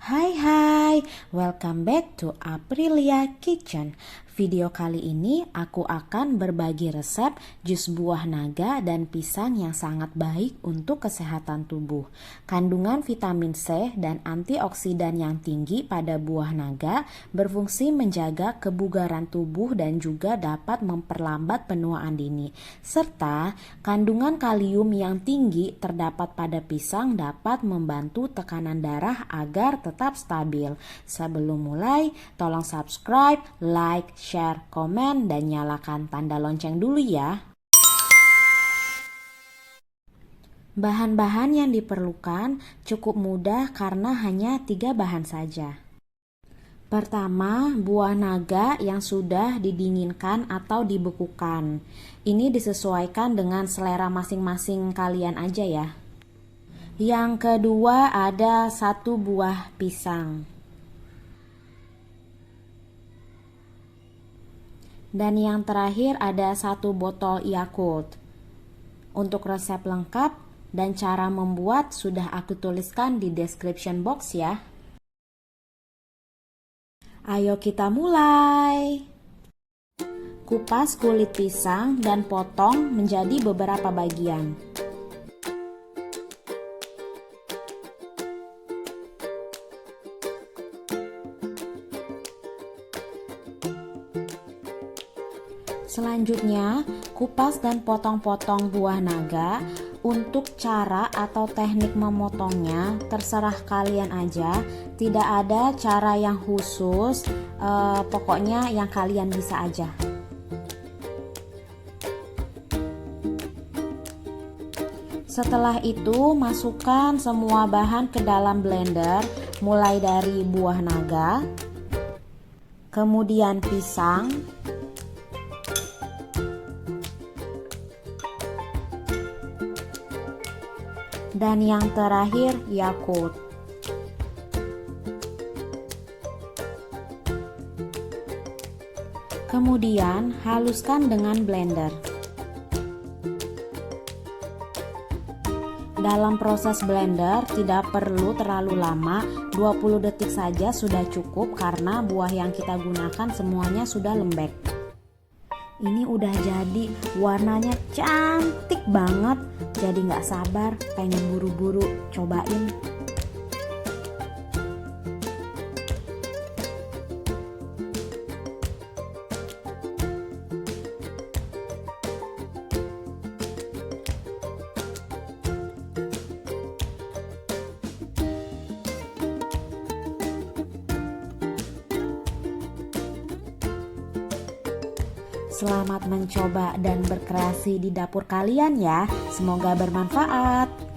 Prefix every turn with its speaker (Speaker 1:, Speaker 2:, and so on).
Speaker 1: Hai hai, welcome back to Aprilia Kitchen. Video kali ini aku akan berbagi resep jus buah naga dan pisang yang sangat baik untuk kesehatan tubuh. Kandungan vitamin C dan antioksidan yang tinggi pada buah naga berfungsi menjaga kebugaran tubuh dan juga dapat memperlambat penuaan dini. Serta kandungan kalium yang tinggi terdapat pada pisang dapat membantu tekanan darah agar tetap stabil. Sebelum mulai, tolong subscribe, like, share, komen, dan nyalakan tanda lonceng dulu ya. Bahan-bahan yang diperlukan cukup mudah karena hanya 3 bahan saja. Pertama, buah naga yang sudah didinginkan atau dibekukan. Ini disesuaikan dengan selera masing-masing kalian aja ya. Yang kedua ada 1 buah pisang. Dan yang terakhir ada 1 botol Yakult. Untuk resep lengkap dan cara membuat sudah aku tuliskan di description box ya. Ayo kita mulai. Kupas kulit pisang dan potong menjadi beberapa bagian. Selanjutnya, kupas dan potong-potong buah naga. Untuk cara atau teknik memotongnya terserah kalian aja, tidak ada cara yang khusus, pokoknya yang kalian bisa aja. Setelah itu, masukkan semua bahan ke dalam blender, mulai dari buah naga, kemudian pisang, dan yang terakhir Yakult. Kemudian haluskan dengan blender. Dalam proses blender tidak perlu terlalu lama, 20 detik saja sudah cukup karena buah yang kita gunakan semuanya sudah lembek. Ini udah jadi, warnanya cantik banget, jadi gak sabar pengen buru-buru cobain. Selamat mencoba dan berkreasi di dapur kalian ya. Semoga bermanfaat.